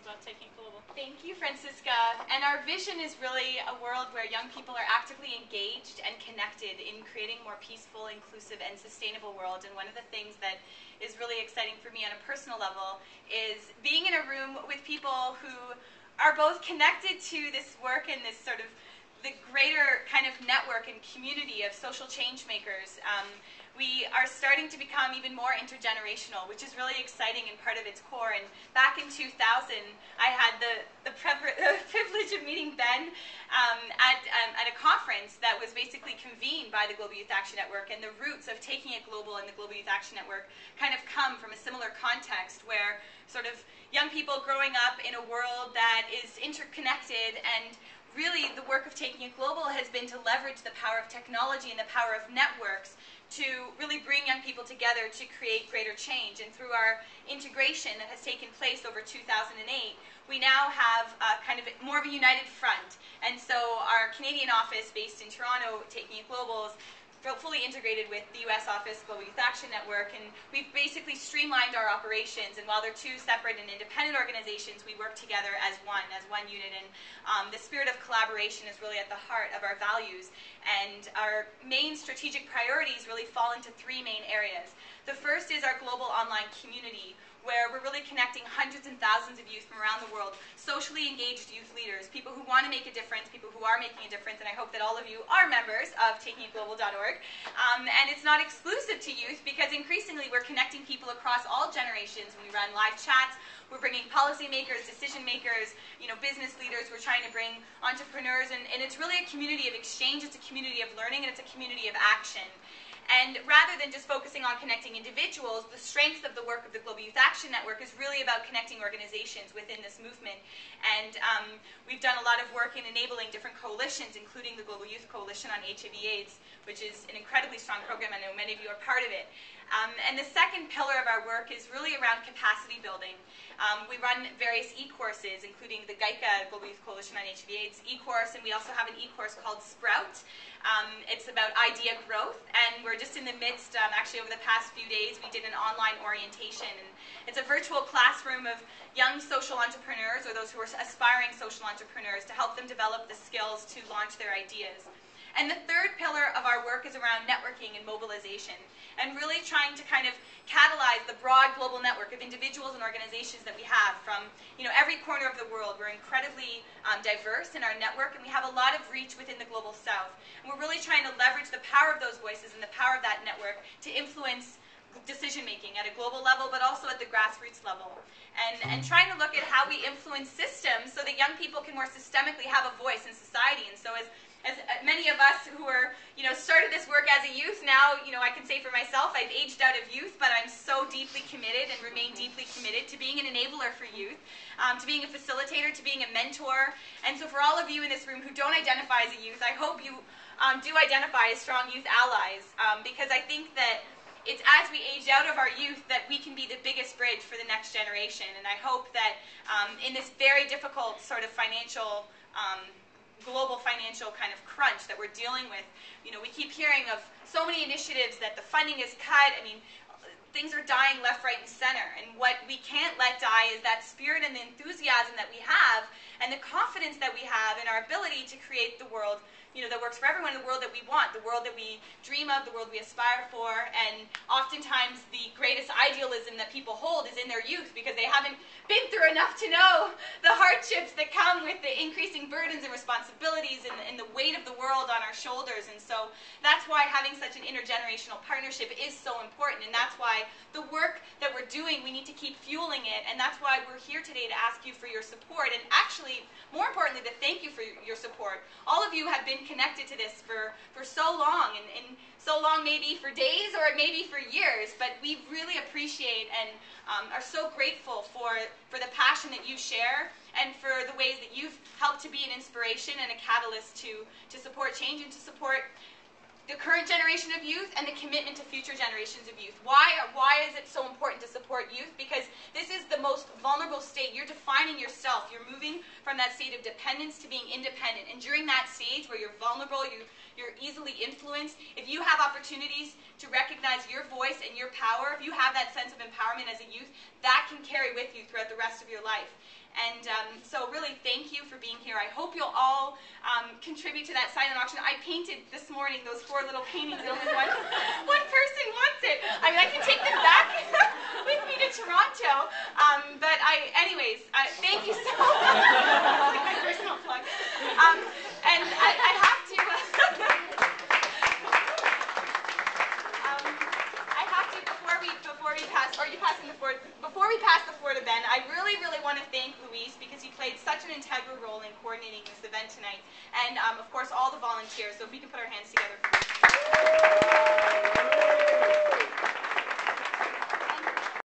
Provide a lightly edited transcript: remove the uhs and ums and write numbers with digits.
about Taking It Global. Thank you, Francisca. And our vision is really a world where young people are actively engaged and connected in creating a more peaceful, inclusive, and sustainable world. And one of the things that is really exciting for me on a personal level is being in a room with people who are both connected to this work and this sort of the greater kind of network and community of social change makers. We are starting to become even more intergenerational, which is really exciting and part of its core. And back in 2000, I had the privilege of meeting Ben at a conference that was basically convened by the Global Youth Action Network. And the roots of Taking It Global and the Global Youth Action Network kind of come from a similar context where sort of young people growing up in a world that is interconnected, and really the work of Taking It Global has been to leverage the power of technology and the power of networks to really bring young people together to create greater change. And through our integration that has taken place over 2008, we now have kind of more of a united front. And so our Canadian office based in Toronto, Taking It Global, is fully integrated with the US office, Global Youth Action Network, and we've basically streamlined our operations. And while they're two separate and independent organizations, we work together as one unit. And the spirit of collaboration is really at the heart of our values. And our main strategic priorities really fall into three main areas. The first is our global online community, where we're really connecting hundreds and thousands of youth from around the world, socially engaged youth leaders, people who want to make a difference, people who are making a difference, and I hope that all of you are members of takingitglobal.org. And it's not exclusive to youth, because increasingly we're connecting people across all generations. When we run live chats, we're bringing policymakers, decision makers, business leaders, we're trying to bring entrepreneurs, and it's really a community of exchange, it's a community of learning, and it's a community of action. And rather than just focusing on connecting individuals, the strength of the work of the Global Youth Action Network is really about connecting organizations within this movement. And we've done a lot of work in enabling different coalitions, including the Global Youth Coalition on HIV/AIDS, which is an incredibly strong program. I know many of you are part of it. And the second pillar of our work is really around capacity building. We run various e-courses, including the GYAN Global Youth Coalition on HIV/AIDS e-course, and we also have an e-course called Sprout. It's about idea growth, and we're just in the midst, actually over the past few days, we did an online orientation. And it's a virtual classroom of young social entrepreneurs, or those who are aspiring social entrepreneurs, to help them develop the skills to launch their ideas. And the third pillar of our work is around networking and mobilization, and really trying to kind of catalyze the broad global network of individuals and organizations that we have from every corner of the world. We're incredibly diverse in our network, and we have a lot of reach within the global south. And we're really trying to leverage the power of those voices and the power of that network to influence decision making at a global level, but also at the grassroots level. And trying to look at how we influence systems so that young people can more systemically have a voice in society. And so as many of us who were, started this work as a youth, now, I can say for myself, I've aged out of youth, but I'm so deeply committed and remain deeply committed to being an enabler for youth, to being a facilitator, to being a mentor. And so for all of you in this room who don't identify as a youth, I hope you do identify as strong youth allies, because I think that it's as we age out of our youth that we can be the biggest bridge for the next generation. And I hope that in this very difficult sort of global financial kind of crunch that we're dealing with, we keep hearing of so many initiatives that the funding is cut. I mean, things are dying left, right, and center. And what we can't let die is that spirit and the enthusiasm that we have and the confidence that we have in our ability to create the world that works for everyone, the world that we want, the world that we dream of, the world we aspire for. And oftentimes the greatest idealism that people hold is in their youth, because they haven't been through enough to know the hardships that come with the increasing burdens and responsibilities and the weight of the world on our shoulders. And so that's why having such an intergenerational partnership is so important. And that's why the work that we're doing, we need to keep fueling it. And that's why we're here today to ask you for your support. And actually, more importantly, to thank you for your support. All of you have been connected to this for so long, and so long maybe for days or maybe for years, but we really appreciate and are so grateful for the passion that you share and for the ways that you've helped to be an inspiration and a catalyst to support change and to support the current generation of youth and the commitment to future generations of youth. Why is it so important to support youth? Because this is the most vulnerable state. You're defining yourself. You're moving from that state of dependence to being independent. And during that stage where you're vulnerable, you're easily influenced, if you have opportunities to recognize your voice and your power, if you have that sense of empowerment as a youth, that can carry with you throughout the rest of your life. And so really, thank you for being here. I hope you'll all contribute to that silent auction. I painted this morning those 4 little paintings, and only one person wants it. I mean, I can take them back with me to Toronto. But anyways, thank you so much. That's like my personal plug. And I have to... Before we pass the floor to Ben, I really want to thank Luis because he played such an integral role in coordinating this event tonight, and of course all the volunteers. So if we can put our hands together for